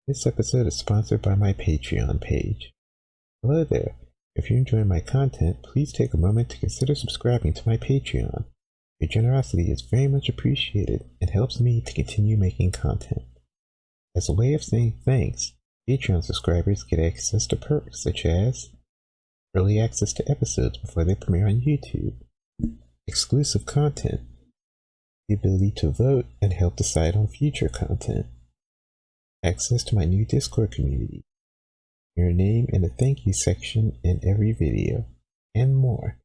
This episode is sponsored by my Patreon page. Hello there. If you're enjoying my content, please take a moment to consider subscribing to my Patreon. Your generosity is very much appreciated and helps me to continue making content. As a way of saying thanks, Patreon subscribers get access to perks such as early access to episodes before they premiere on YouTube, exclusive content, the ability to vote and help decide on future content, access to my new Discord community, your name in the thank you section in every video, and more.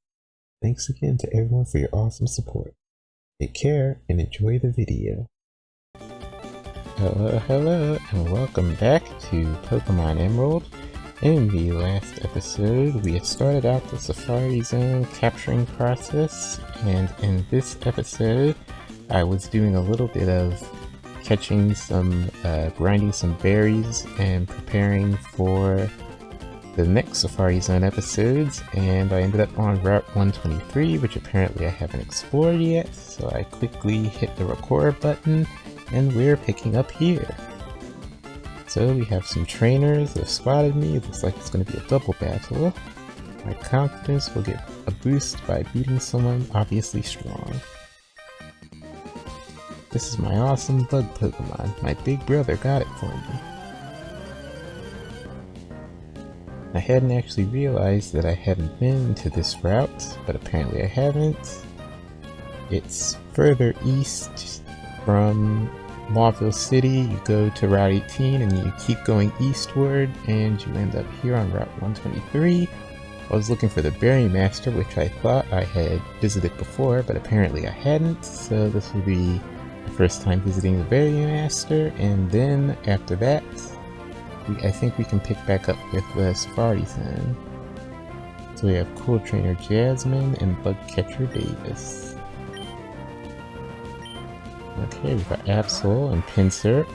Thanks again to everyone for your awesome support. Take care and enjoy the video. Hello, and welcome back to Pokemon Emerald. In the last episode, we had started out the Safari Zone capturing process, and in this episode, I was doing a little bit of catching some, grinding some berries and preparing for the next Safari Zone episodes, and I ended up on Route 123, which apparently I haven't explored yet, so I quickly hit the record button, and we're picking up here. So we have some trainers that have spotted me. It looks like it's going to be a double battle. My confidence will get a boost by beating someone obviously strong. This is my awesome bug Pokemon. My big brother got it for me. I hadn't actually realized that I hadn't been to this route, but apparently I haven't. It's further east from Mauville City. You go to Route 18 and you keep going eastward and you end up here on Route 123. I was looking for the Berry Master, which I thought I had visited before, but apparently I hadn't, so this will be the first time visiting the Berry Master, and then after that, I think we can pick back up with the Safari Zone. So we have Cool Trainer Jasmine and Bug Catcher Davis. Okay, we've got Absol and Pinsir.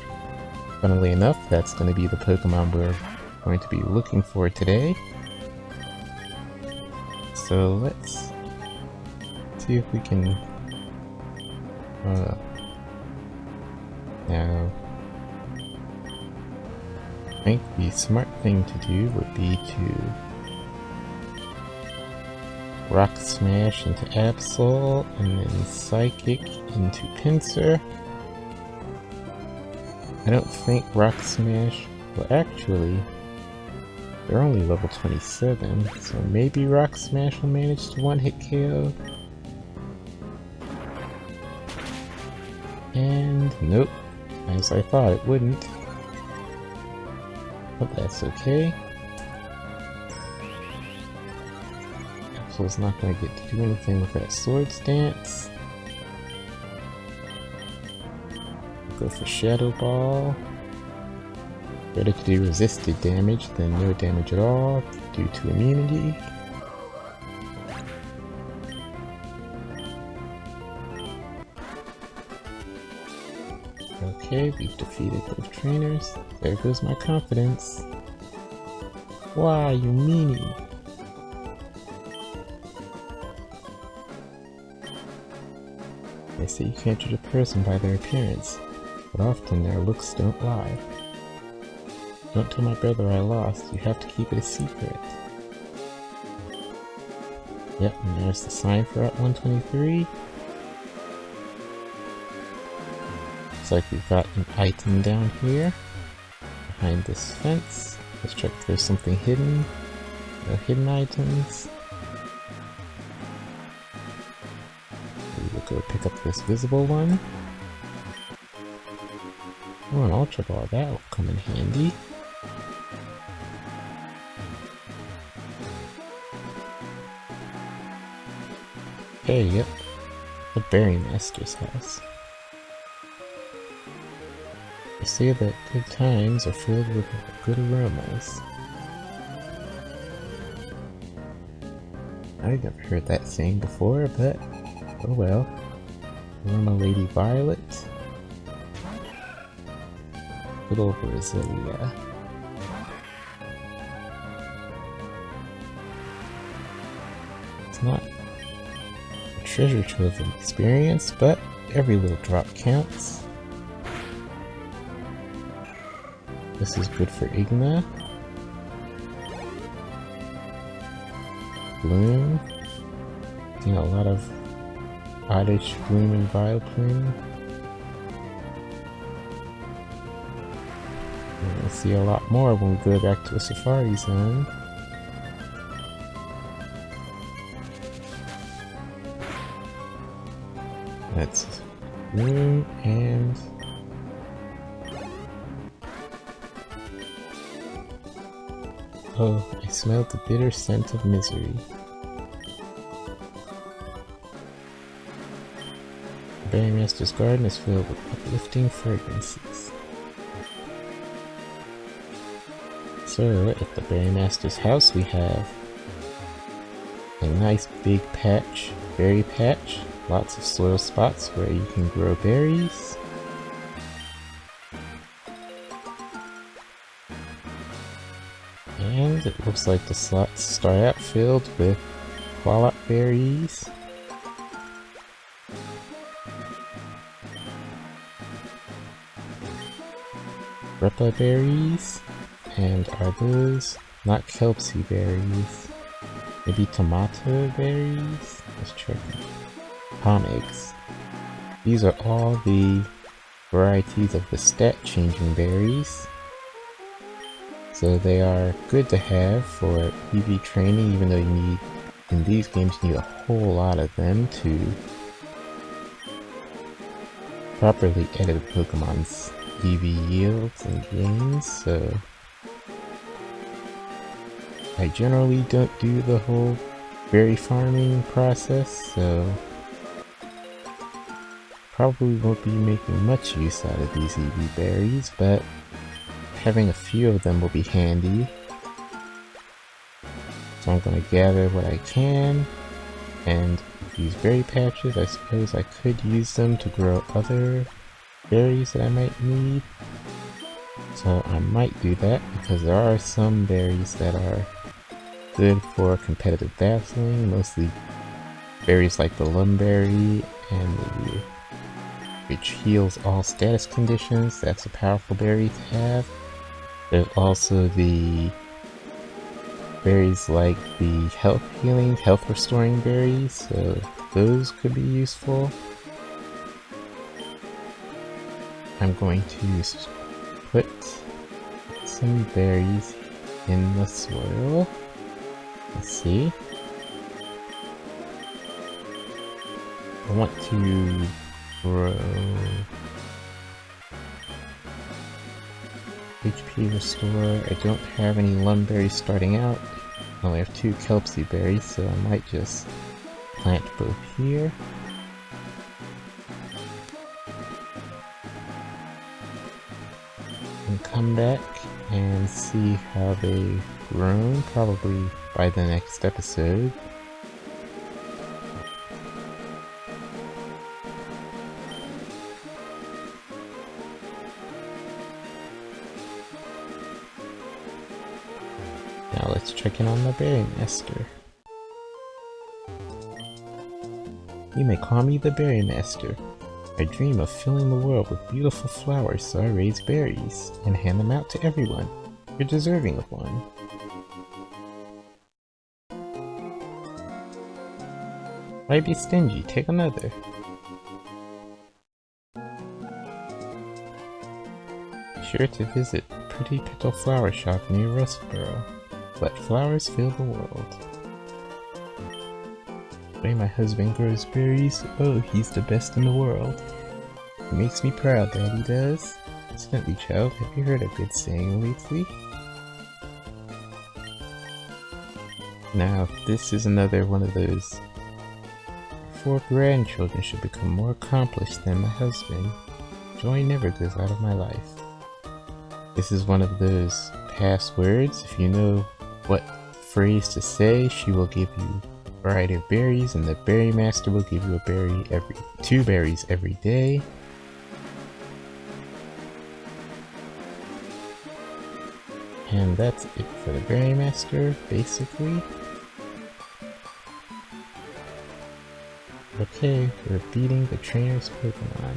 Funnily enough, that's going to be the Pokemon we're going to be looking for today. So let's see if we can... now, I think the smart thing to do would be to Rock Smash into Absol, and then Psychic into Pinsir. I don't think Rock Smash... well, actually, they're only level 27, so maybe Rock Smash will manage to one-hit KO. And nope, as I thought it wouldn't. But that's okay. Absol's not going to get to do anything with that Swords Dance. Go for Shadow Ball. Better to do resisted damage than no damage at all due to immunity. Okay, we've defeated both trainers. There goes my confidence. Why, you meanie! They say you can't judge a person by their appearance, but often their looks don't lie. Don't tell my brother I lost, you have to keep it a secret. Yep, and there's the sign for Route 123. Looks like we've got an item down here, behind this fence. Let's check if there's something hidden. No hidden items. We'll go pick up this visible one. Oh, an Ultra Ball, that will come in handy. Hey, yep, the Berry Master's house. They say that good times are filled with good aromas. I've never heard that saying before, but oh well. Aroma Lady Violet. Good old Roselia. It's not a treasure trove of experience, but every little drop counts. This is good for Igna. Bloom. Seeing a lot of Oddish, Bloom, and Vileplume. And we'll see a lot more when we go back to the Safari Zone. That's Bloom and... Oh, I smelled the bitter scent of misery. The Berry Master's garden is filled with uplifting fragrances. So, at the Berry Master's house we have a nice big patch, berry patch, lots of soil spots where you can grow berries. And it looks like the slots start out filled with Quallop berries. Repa berries. And are those not Kelpsy berries? Maybe tomato berries? Let's check. Palm eggs. These are all the varieties of the stat changing berries. So they are good to have for EV training, even though you need, in these games, you need a whole lot of them to properly edit a Pokemon's EV yields and gains, so I generally don't do the whole berry farming process, so probably won't be making much use out of these EV berries, but having a few of them will be handy. So I'm going to gather what I can, and these berry patches, I suppose I could use them to grow other berries that I might need. So I might do that, because there are some berries that are good for competitive battling, mostly berries like the Lumberry and the which heals all status conditions. That's a powerful berry to have. There's also the berries like the health healing, health restoring berries, so those could be useful. I'm going to put some berries in the soil. Let's see. I want to grow HP restore. I don't have any Lumberries starting out. I only have 2 Kelpsy berries, so I might just plant both here. And come back and see how they've grown, probably by the next episode. Now let's check in on the Berry Master. You may call me the Berry Master. I dream of filling the world with beautiful flowers, so I raise berries and hand them out to everyone. You're deserving of one. Why be stingy? Take another. Be sure to visit Pretty Petal Flower Shop near Rustboro. Let flowers fill the world. The way my husband grows berries, oh, he's the best in the world. He makes me proud, that he does. Incidentally, child, have you heard a good saying lately? Now, this is another one of those. 4 grandchildren should become more accomplished than my husband. Joy never goes out of my life. This is one of those passwords. If you know what phrase to say, she will give you a variety of berries, and the Berry Master will give you a berry 2 berries every day. And that's it for the Berry Master, basically. Okay, we're beating the trainer's Pokemon.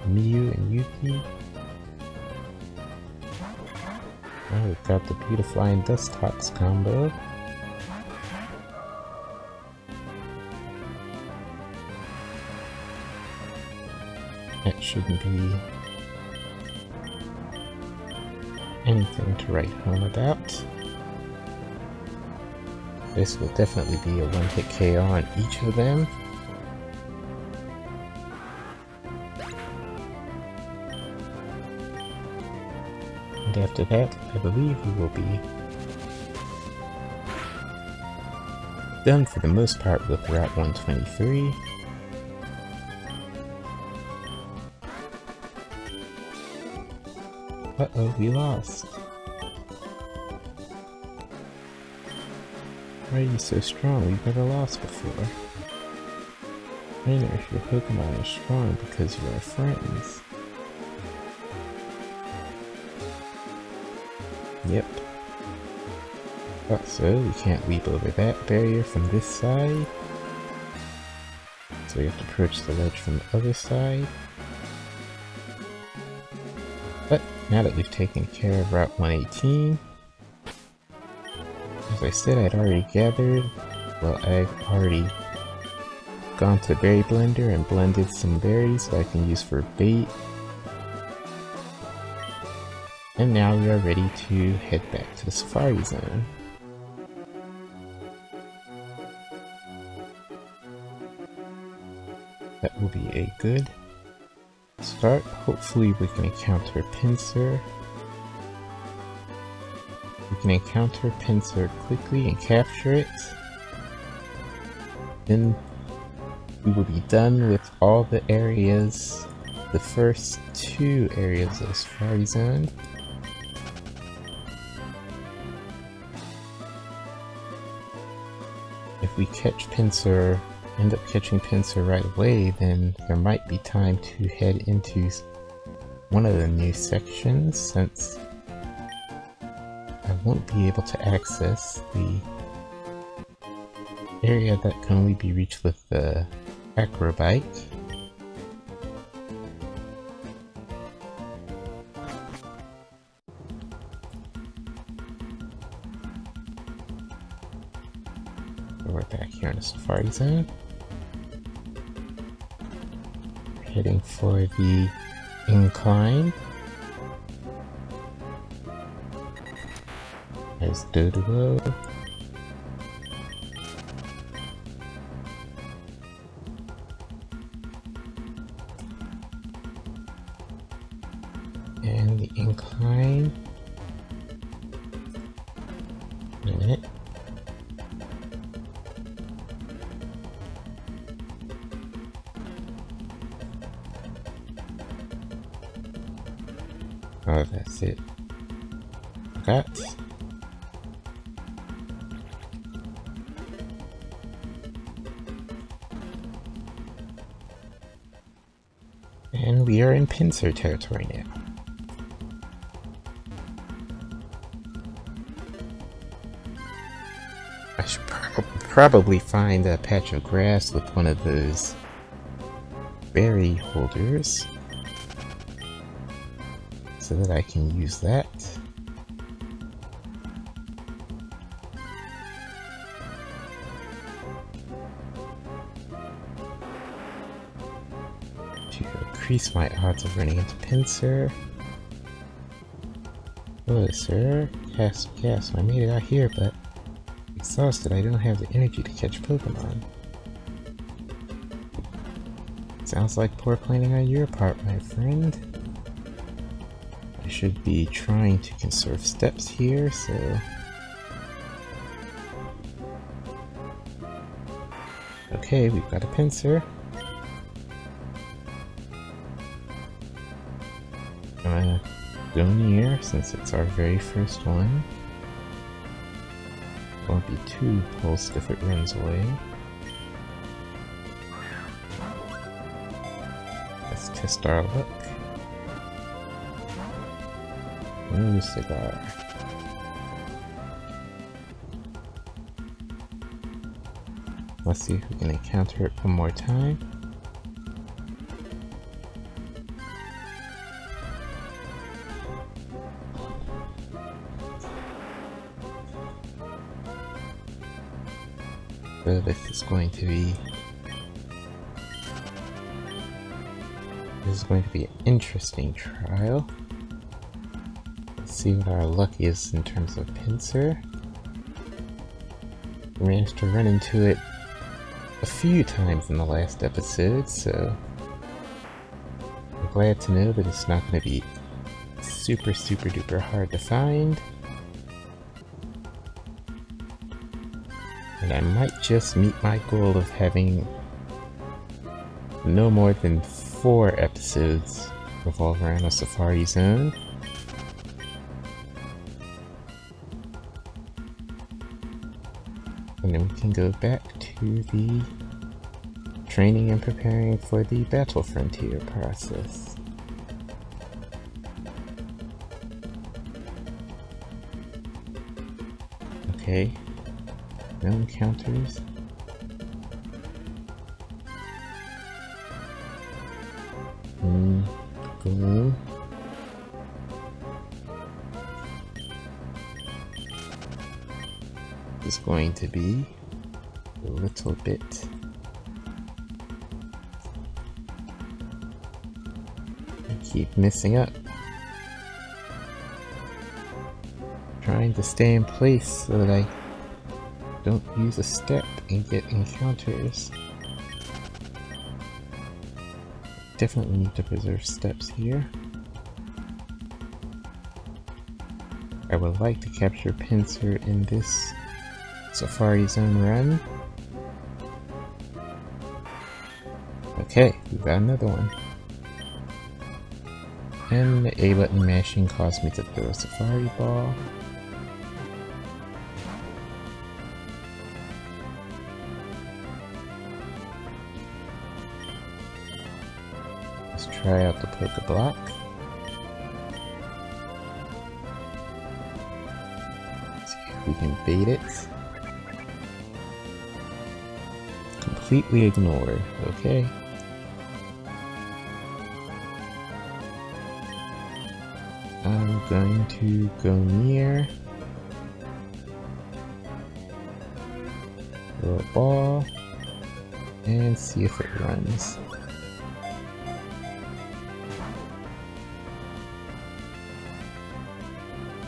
Miyu and Yuki. Oh, we've got the Beautiflying Dustox combo. That shouldn't be anything to write home about. This will definitely be a one-hit KO on each of them. And after that, I believe we will be done for the most part with Route 123. Uh-oh, we lost. Why are you so strong? We've never lost before. Trainer, if your Pokemon are strong because you are friends. Yep. Thought so. We can't leap over that barrier from this side. So we have to approach the ledge from the other side. But now that we've taken care of Route 118, as I said, I'd already gathered, well, I've already gone to the berry blender and blended some berries that I can use for bait. And now we are ready to head back to the Safari Zone. That will be a good start. Hopefully we can encounter Pinsir. We can encounter Pinsir quickly and capture it. Then we will be done with all the areas, the first 2 areas of the Safari Zone. If we catch Pinsir, end up catching Pinsir right away, then there might be time to head into one of the new sections, since I won't be able to access the area that can only be reached with the Acro bike. So we're back here in the Safari Zone. Heading for the incline. There's Doduo. And the incline. Wait a minute. Oh, that's it. Got. And we are in Pinsir territory now. I should probably find a patch of grass with one of those berry holders, so that I can use that. To increase my odds of running into Pinsir. Hello, sir. Yes, I made it out here, but exhausted. I don't have the energy to catch Pokemon. Sounds like poor planning on your part, my friend. I should be trying to conserve steps here, so... Okay, we've got a Pinsir. I'm gonna go near, since it's our very first one. Won't be too pulsed if it runs away. Let's test our luck. New cigar. Let's see if we can encounter it one more time. So this is going to be an interesting trial. Let's see what our luck is in terms of Pinsir. We managed to run into it a few times in the last episode, so I'm glad to know that it's not going to be super duper hard to find. And I might just meet my goal of having no more than 4 episodes revolve around a safari zone. And then we can go back to the training and preparing for the battle frontier process. Okay, no encounters. Gloom. Is going to be a little bit keep messing up. Trying to stay in place so that I don't use a step and get encounters. Definitely need to preserve steps here. I would like to capture Pinsir in this Safari Zone run. Okay, we got another one. And the A button mashing caused me to throw a Safari Ball. Let's try out the Poke Block. See if we can bait it. Completely ignored, okay. I'm going to go near. Throw a ball. And see if it runs.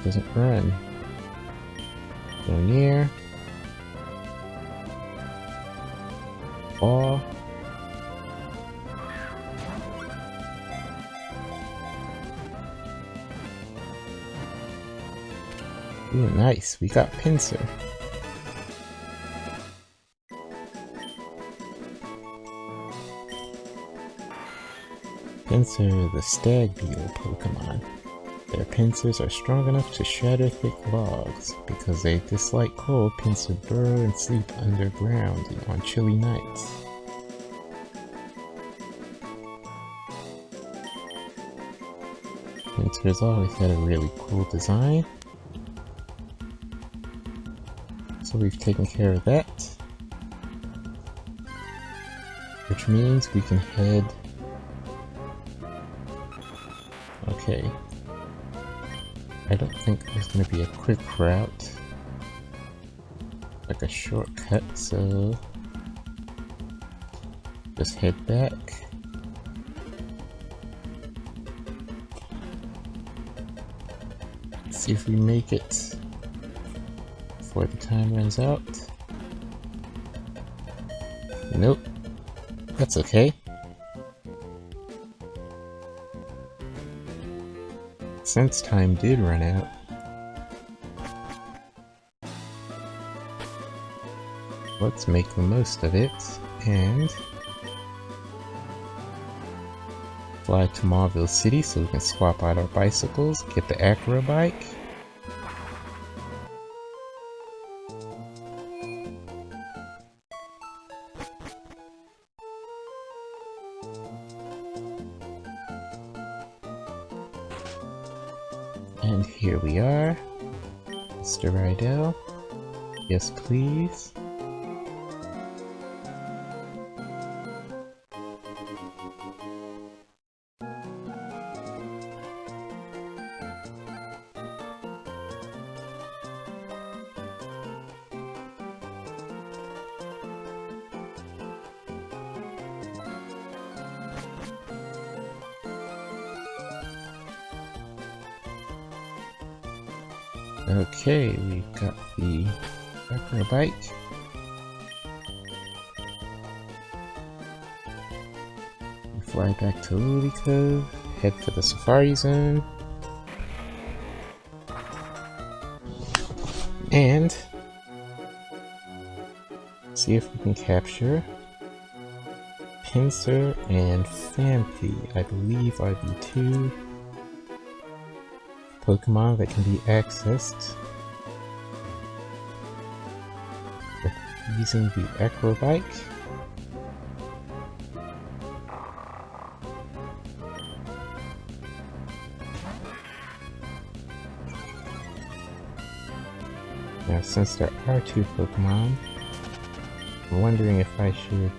Doesn't run. Go near. Ball. Ooh, nice. We got Pinsir. Pinsir is the stag beetle Pokemon. Their pincers are strong enough to shatter thick logs. Because they dislike cold, Pinsir burrow and sleep underground on chilly nights. Pinsir has always had a really cool design. So we've taken care of that. Which means we can head... Okay. I don't think there's going to be a quick route, like a shortcut, so just head back. See if we make it before the time runs out. Nope, that's okay. Since time did run out, let's make the most of it and fly to Mauville City so we can swap out our bicycles, get the Acro bike. And here we are, Mr. Rydell. Yes, please. Okay, we've got the Acro bike. We fly back to Lily Cove, head for the Safari Zone, and see if we can capture Pinsir and Phanpy. I believe are the two Pokemon that can be accessed with using the Acro bike. Now, since there are two Pokemon, I'm wondering if I should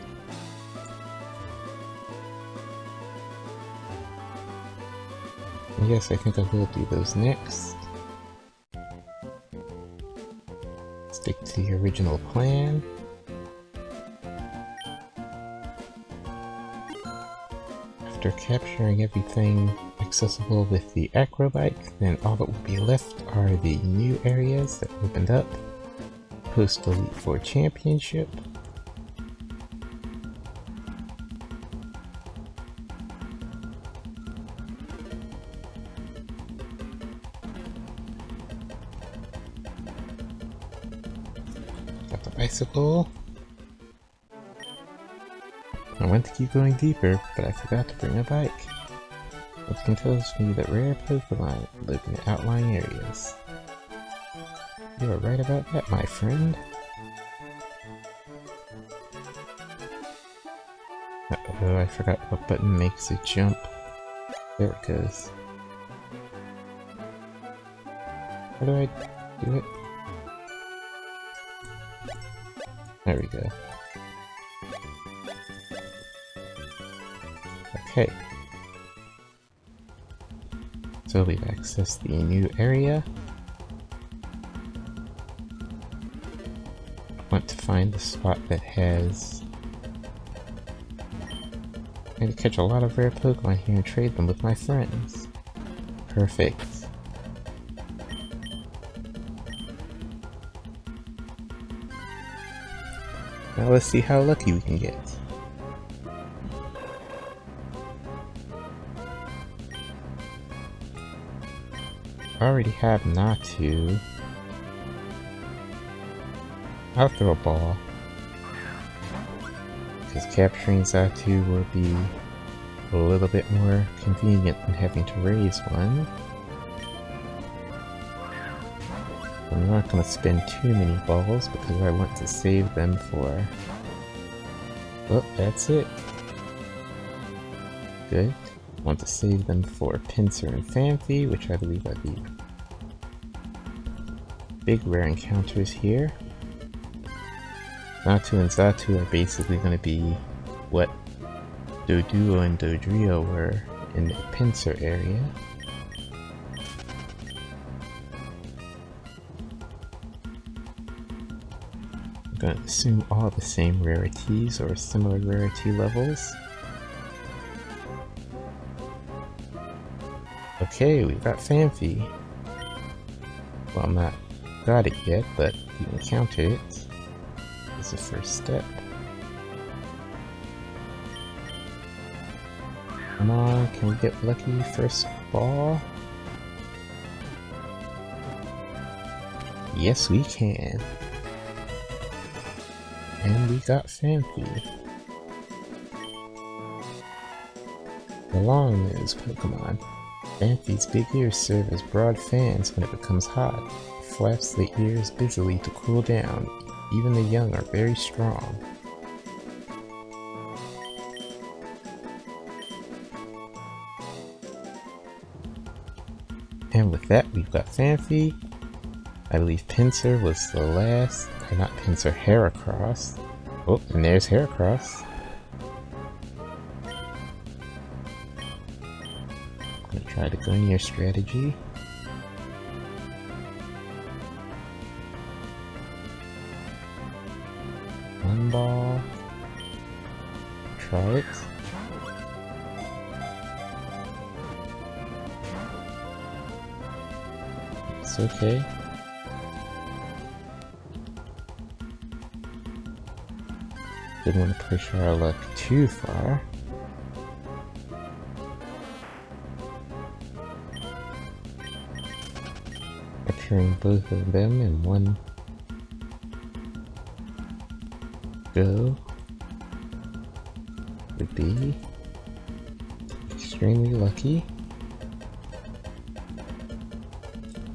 yes, I think I will do those next. Stick to the original plan. After capturing everything accessible with the Acro bike, then all that will be left are the new areas that opened up post Elite Four Championship. Got the bicycle. I went to keep going deeper, but I forgot to bring a bike. Which can tell me that rare Pokemon live in the outlying areas. You are right about that, my friend. Uh-oh, I forgot what button makes it jump. There it goes. How do I do it? There we go. Okay. So we've accessed the new area. I want to find the spot that has... I'm going to catch a lot of rare Pokemon here and trade them with my friends. Perfect. Now let's see how lucky we can get. I already have Xatu. I'll throw a ball. Because capturing Xatu will be a little bit more convenient than having to raise one. I'm not going to spend too many balls because I want to save them for... Oh, that's it. Good. I want to save them for Pinsir and Phanpy, which I believe are the big rare encounters here. Xatu and Xatu are basically going to be what Doduo and Dodrio were in the Pinsir area. I'm going to assume all the same rarities or similar rarity levels. Okay, we got Phanpy. Well, I'm not got it yet, but you encountered it. Is the first step. Come on, can we get lucky first ball? Yes, we can. And we got Phanpy. The long-nosed Pokemon. Phanpy's big ears serve as broad fans when it becomes hot. It flaps the ears busily to cool down. Even the young are very strong. And with that, we've got Phanpy. I believe Pinsir was the last, or not Pinsir, Heracross. Oh, and there's Heracross. I'm gonna try the linear strategy. One ball. Try it. It's okay. Didn't want to push our luck too far. Capturing both of them in one go would be extremely lucky.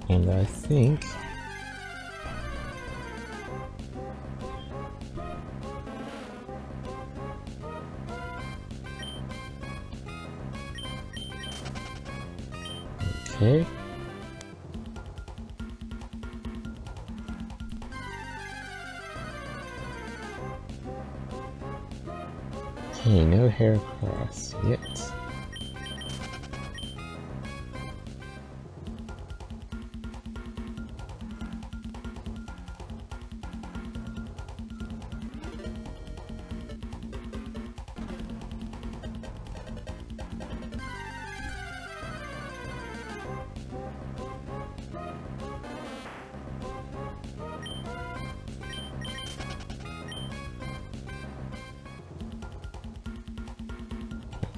And I think okay. Okay, no Heracross yet.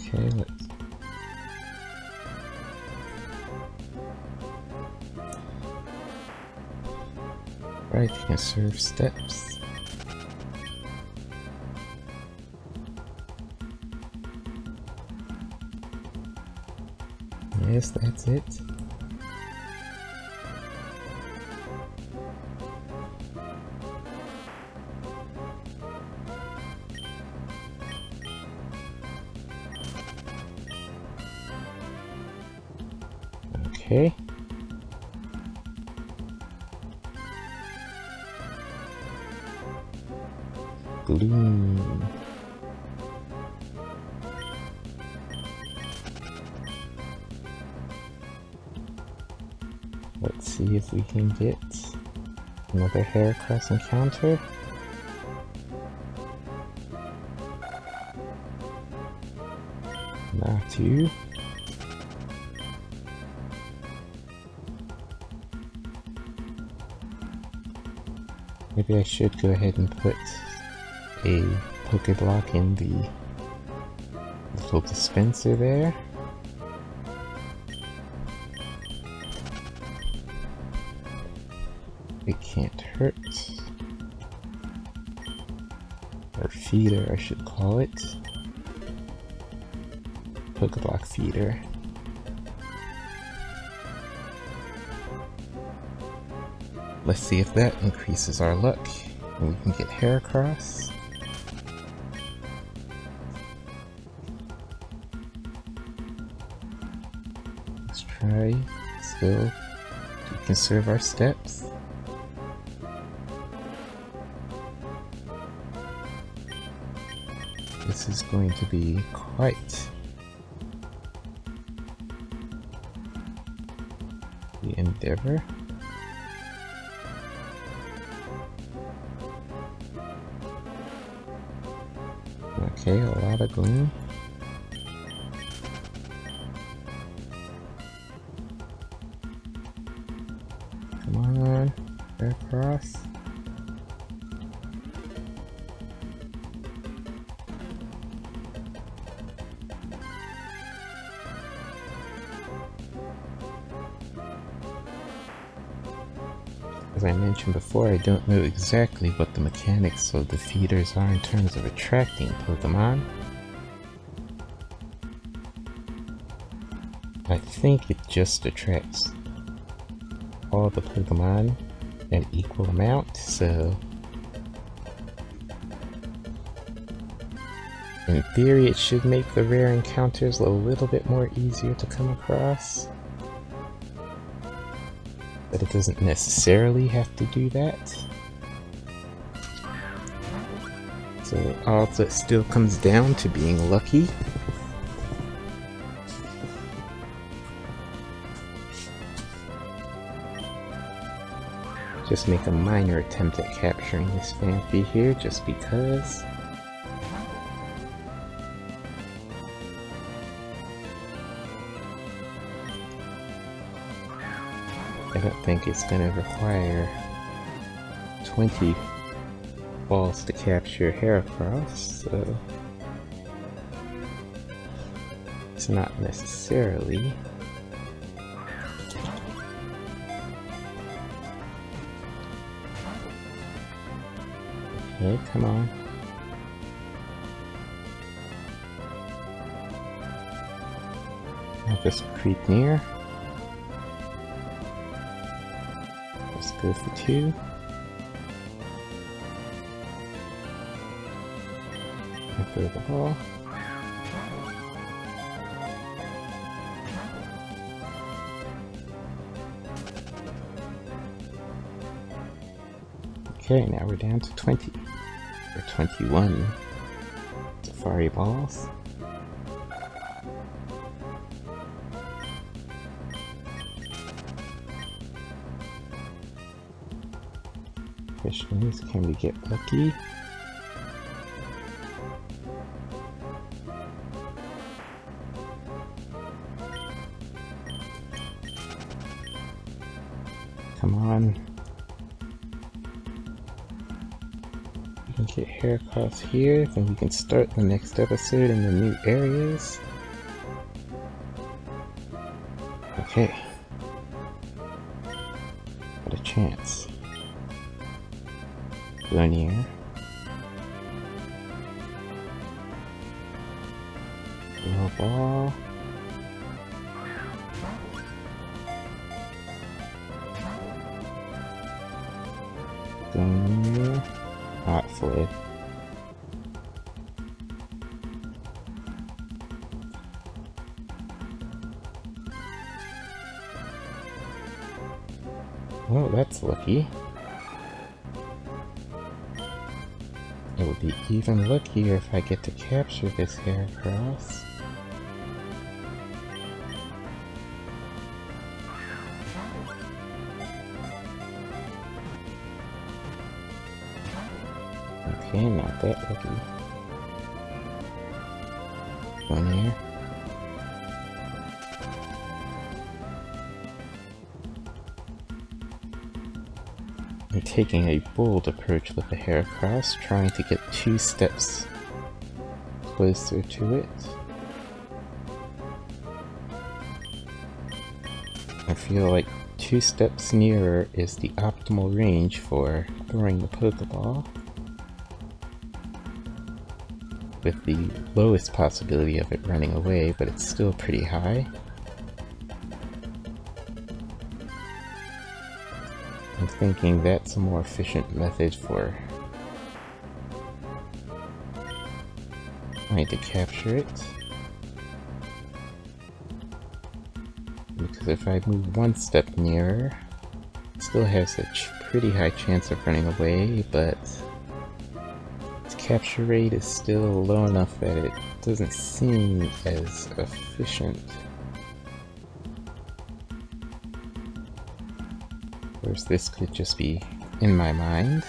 Okay, let's... Right, conserve steps. Yes, that's it. Okay. Gloom. Let's see if we can get another Heracross encounter. Xatu. Maybe I should go ahead and put a Pokeblock in the little dispenser there. It can't hurt. Or feeder, I should call it. Pokeblock feeder. Let's see if that increases our luck and we can get Heracross. Let's try still to conserve our steps. This is going to be quite the endeavor. Okay, a lot of gloom. Come on, Heracross. As I mentioned before, I don't know exactly what the mechanics of the feeders are in terms of attracting Pokemon. I think it just attracts all the Pokemon an equal amount, so in theory it should make the rare encounters a little bit more easier to come across. But it doesn't necessarily have to do that. So all that still comes down to being lucky. Just make a minor attempt at capturing this Phanpy here, just because. I don't think it's going to require 20 balls to capture Heracross, so it's not necessarily. Okay, come on. I'll just creep near. Let's go for 2. And throw the ball. Okay, now we're down to 20. Or 21 Safari balls. Question is, can we get lucky? Come on. We can get Heracross here, then we can start the next episode in the new areas. Okay. What a chance. Go near. Throw a ball. Go near. Hot flip. Oh, that's lucky. It would be even luckier if I get to capture this Heracross. Okay, not that lucky. One here. I'm taking a bold approach with the Heracross, trying to get 2 steps closer to it. I feel like 2 steps nearer is the optimal range for throwing the Pokeball, with the lowest possibility of it running away, but it's still pretty high. I'm thinking that's a more efficient method for trying to capture it. Because if I move 1 step nearer, it still has a pretty high chance of running away, but its capture rate is still low enough that it doesn't seem as efficient. Of course, this could just be in my mind.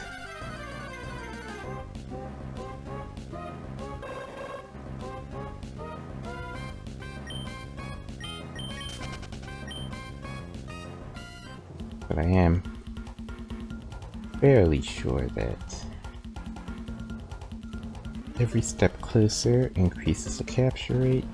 But I am fairly sure that every step closer increases the capture rate.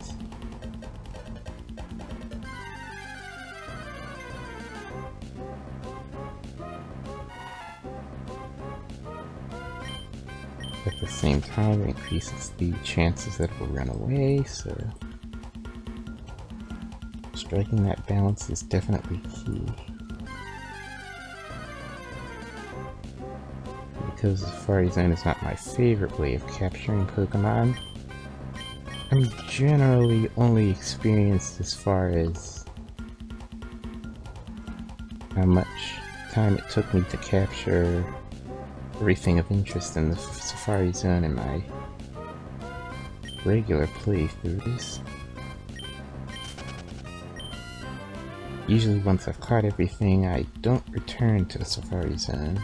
At the same time, it increases the chances that it will run away, so striking that balance is definitely key. Because the Safari Zone is not my favorite way of capturing Pokemon, I'm generally only experienced as far as how much time it took me to capture everything of interest in the Safari Zone in my regular playthroughs. Usually once I've caught everything, I don't return to the Safari Zone.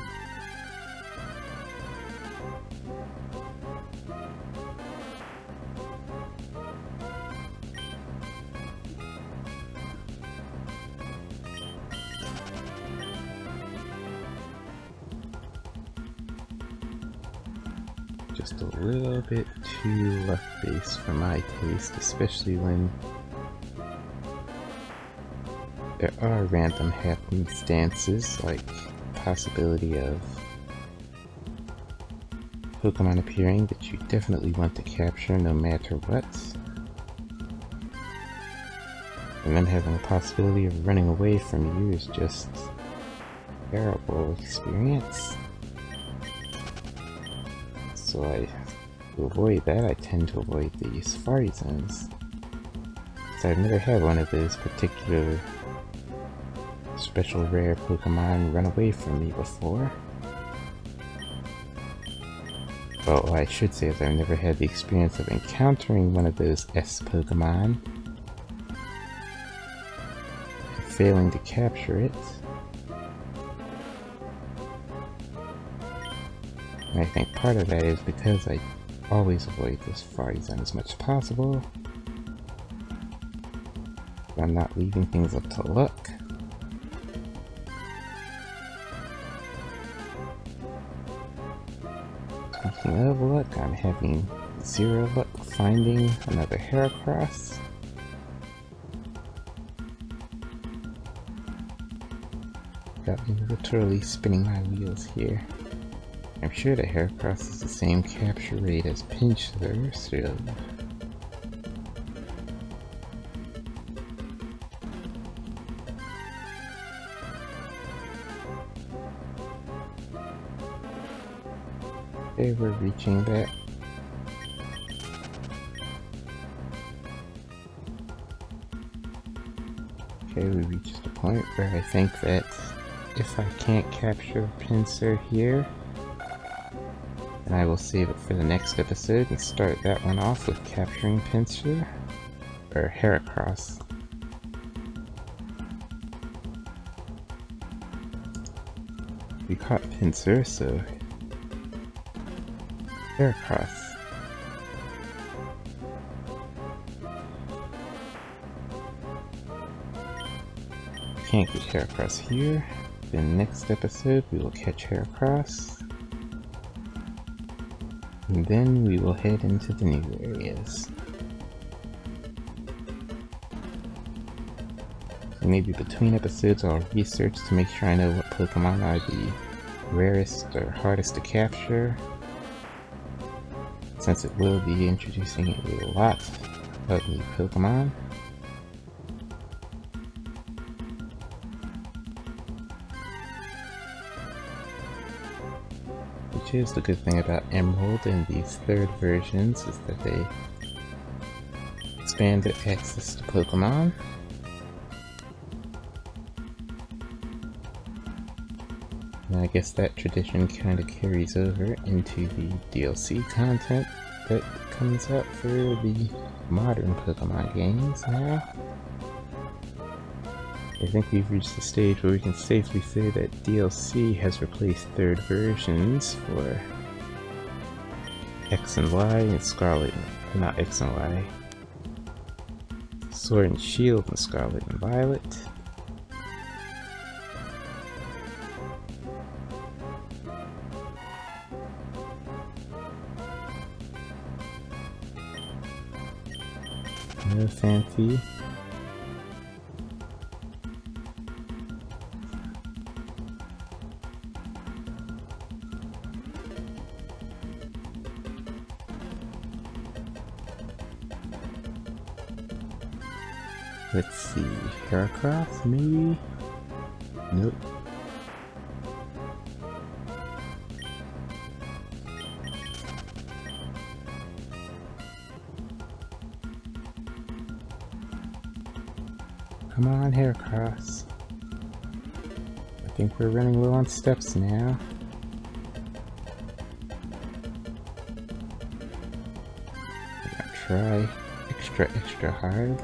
just a little bit too luck-based for my taste, especially when there are random happenstances, like the possibility of Pokemon appearing that you definitely want to capture no matter what, and then having the possibility of running away from you is just a terrible experience. So to avoid that, I tend to avoid the safari zones. So I've never had one of those particular special rare Pokemon run away from me before. Well, what I should say is I've never had the experience of encountering one of those S Pokemon and failing to capture it. And I think part of that is because I always avoid the safari zone as much as possible. So I'm not leaving things up to luck. Speaking of luck, I'm having 0 luck finding another Heracross. Got me literally spinning my wheels here. I'm sure that Heracross is the same capture rate as Pinsir, so okay, we're reaching that. Okay, we reached the point where I think that if I can't capture Pinsir here, then I will save it for the next episode and start that one off with capturing Pinsir, or Heracross. We caught Pinsir, so Heracross. We can't get Heracross here. Then next episode we will catch Heracross. And then we will head into the new areas. So maybe between episodes I'll research to make sure I know what Pokemon are the rarest or hardest to capture, since it will be introducing a lot of new Pokemon. Which is the good thing about Emerald and these third versions, is that they expanded access to Pokemon. And I guess that tradition kind of carries over into the DLC content that comes out for the modern Pokemon games now. I think we've reached the stage where we can safely say that DLC has replaced third versions for X and Y and Scarlet, not X and Y, Sword and Shield and Scarlet and Violet. No Phanpy. Let's see, Heracross maybe? Nope. Come on, Heracross. I think we're running low on steps now. I'm gonna try extra hard.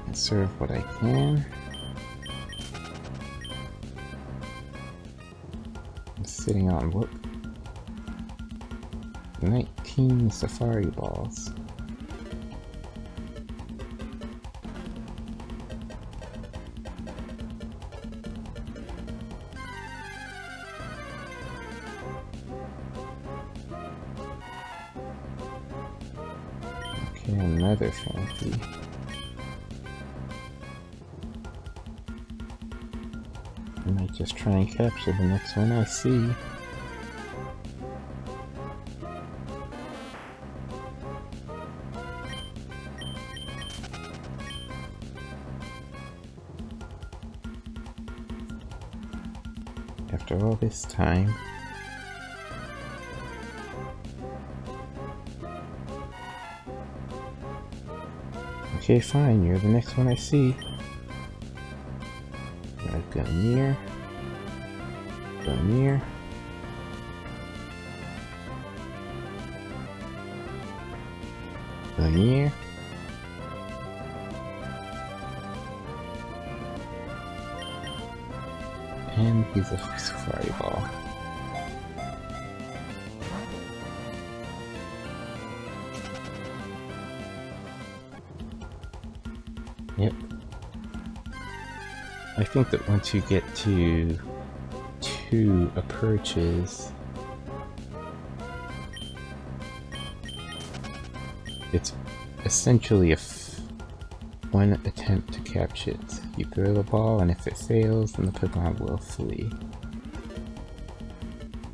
And serve what I can. I'm sitting on, whoop, 19 Safari Balls. Okay, another Phanpy. I might just try and capture the next one I see. After all this time. Okay, fine, you're the next one I see. I've got near. Go near. Go near. And he's a safari ball. Yep. I think that once you get to 2 approaches, it's essentially one attempt to catch it. You throw the ball, and if it fails, then the Pokemon will flee.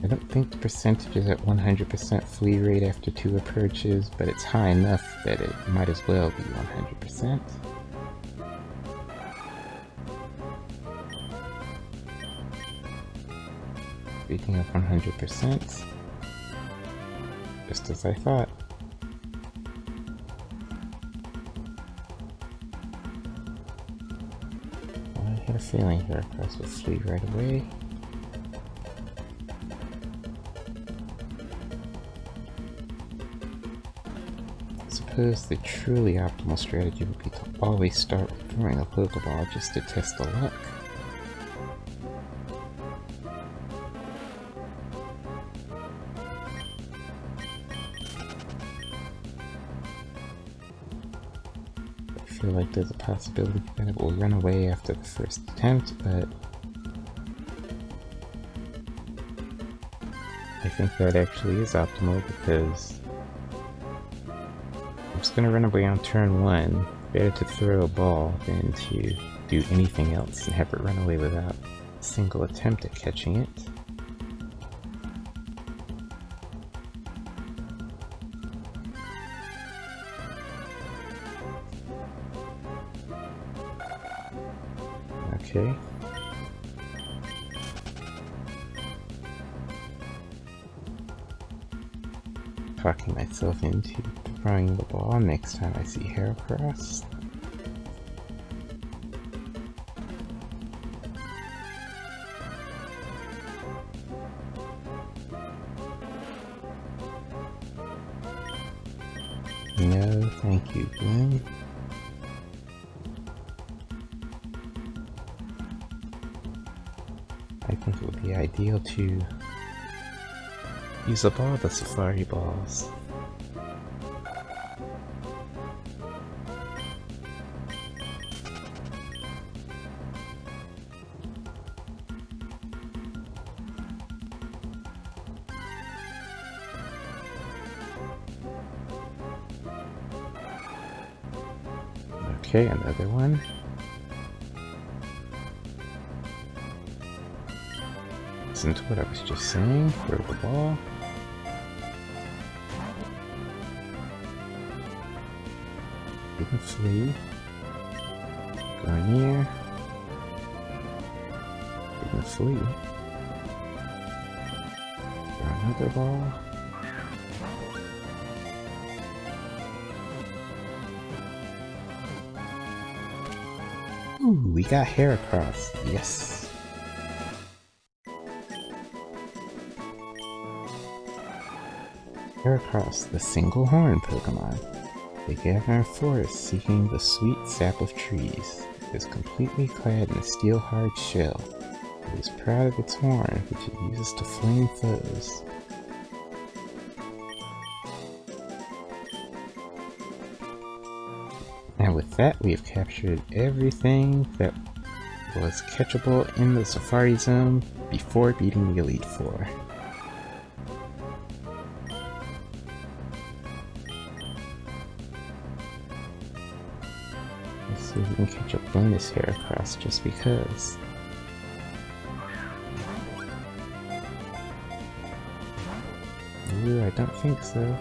I don't think the percentage is at 100% flee rate after 2 approaches, but it's high enough that it might as well be 100%. Speaking of 100%, just as I thought. I had a feeling Heracross would flee right away. I suppose the truly optimal strategy would be to always start with throwing a Pokeball just to test the luck. I feel like there's a possibility that it will run away after the first attempt, but I think that actually is optimal because if it's going to run away on turn 1, better to throw a ball than to do anything else and have it run away without a single attempt at catching it. Okay. Talking myself into throwing the ball next time I see Heracross. No, thank you, Bloom. I think it would be ideal to use up all the safari balls. Okay, another one. Listen to what I was just saying. Throw the ball. You can flee. Go near. You can flee. Throw another ball. Ooh, we got Heracross. Yes. Heracross, the single horn Pokemon. They gather in forests seeking the sweet sap of trees. It is completely clad in a steel-hard shell. It is proud of its horn, which it uses to flame foes. And with that, we have captured everything that was catchable in the Safari Zone before beating the Elite Four. Let's see if we can catch a bonus Heracross just because. Ooh, I don't think so.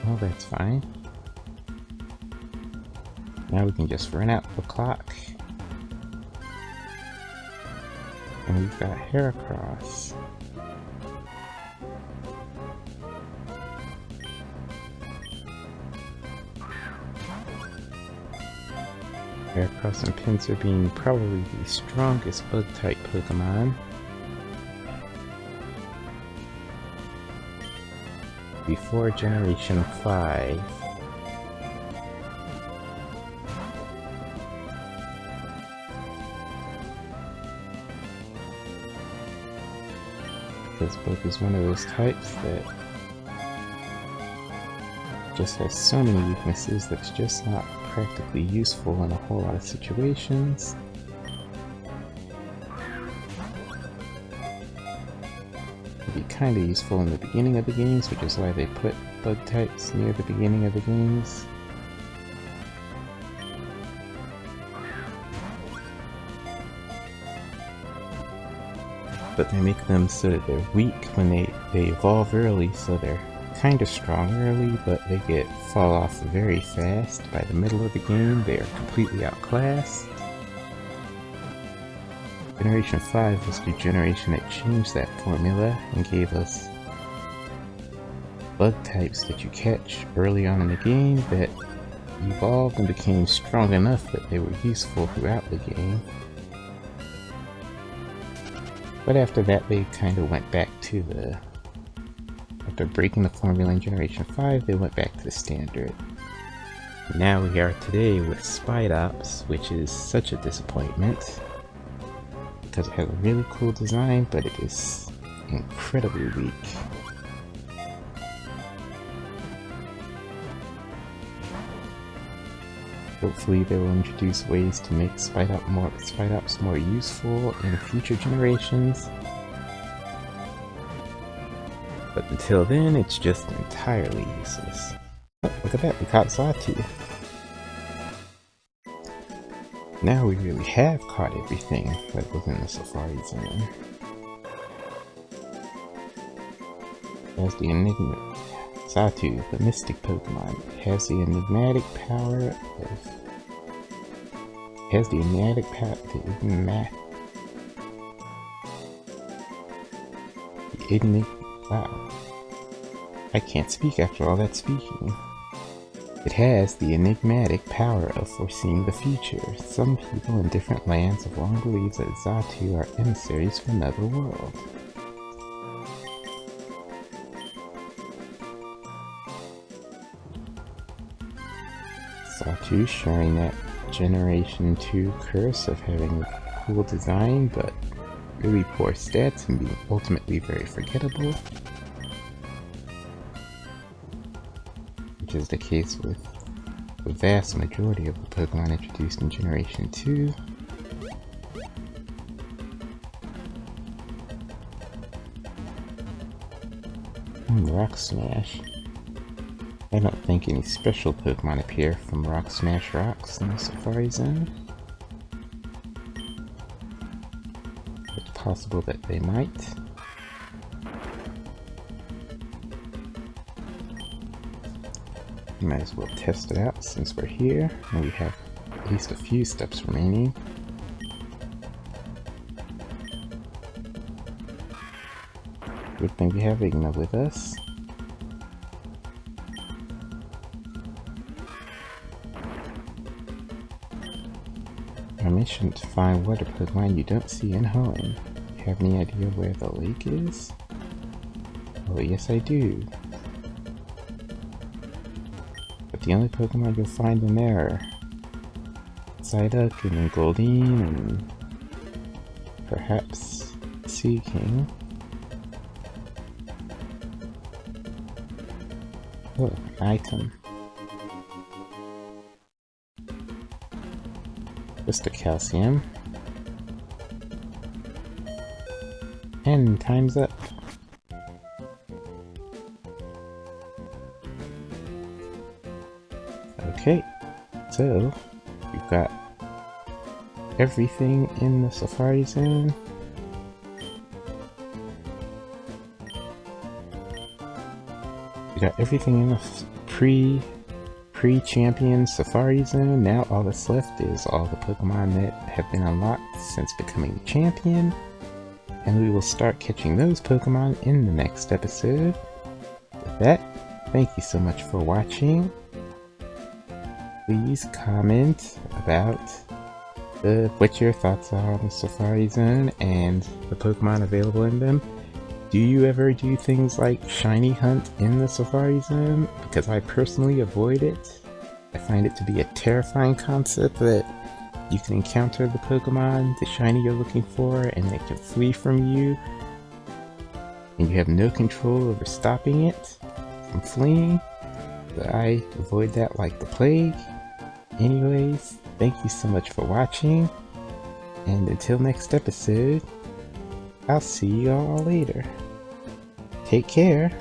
Oh, that's fine. Now we can just run out the clock. And we've got Heracross. Heracross and Pinsir being probably the strongest bug-type Pokemon. Before Generation 5. This book is one of those types that just has so many weaknesses that's just not practically useful in a whole lot of situations. It'd be kind of useful in the beginning of the games, which is why they put bug types near the beginning of the games. But they make them so that they're weak when they evolve early, so they're kind of strong early, but they fall off very fast. By the middle of the game, they are completely outclassed. Generation 5 was the generation that changed that formula and gave us bug types that you catch early on in the game that evolved and became strong enough that they were useful throughout the game. But after that, they kind of went back to after breaking the formula in Generation 5, they went back to the standard. Now we are today with Spidops, which is such a disappointment. Because it has a really cool design, but it is incredibly weak. Hopefully they will introduce ways to make Spidops more useful in future generations. But until then, it's just entirely useless. Oh, look at that, we caught Xatu. Now we really have caught everything that was in the Safari Zone. As the Xatu, the mystic Pokemon, has the enigmatic power of... Wow. I can't speak after all that speaking. It has the enigmatic power of foreseeing the future. Some people in different lands have long believed that Xatu are emissaries from another world. Xatu sharing that Generation 2 curse of having a cool design, but really poor stats and being ultimately very forgettable. Which is the case with the vast majority of the Pokemon introduced in Generation 2. Rock Smash. I don't think any special Pokemon appear from Rock Smash Rocks in the Safari Zone. It's possible that they might. Might as well test it out since we're here and we have at least a few steps remaining. Good thing we have Igna with us. Our mission to find water Pokemon you don't see in Hoenn. Have any idea where the lake is? Oh yes I do. But the only Pokemon you'll find in there are Psyduck and Goldeen and perhaps Seaking. Oh, item. Just a calcium. And time's up. Okay, so we've got everything in the Safari Zone. We got everything in the pre-champion Safari Zone. Now all that's left is all the Pokemon that have been unlocked since becoming the champion. And we will start catching those Pokemon in the next episode. With that, thank you so much for watching. Please comment about what your thoughts are on the Safari Zone and the Pokemon available in them. Do you ever do things like shiny hunt in the Safari Zone? Because I personally avoid it. I find it to be a terrifying concept that you can encounter the Pokemon, the shiny you're looking for, and they can flee from you. And you have no control over stopping it from fleeing. But I avoid that like the plague. Anyways, thank you so much for watching. And until next episode, I'll see you all later. Take care.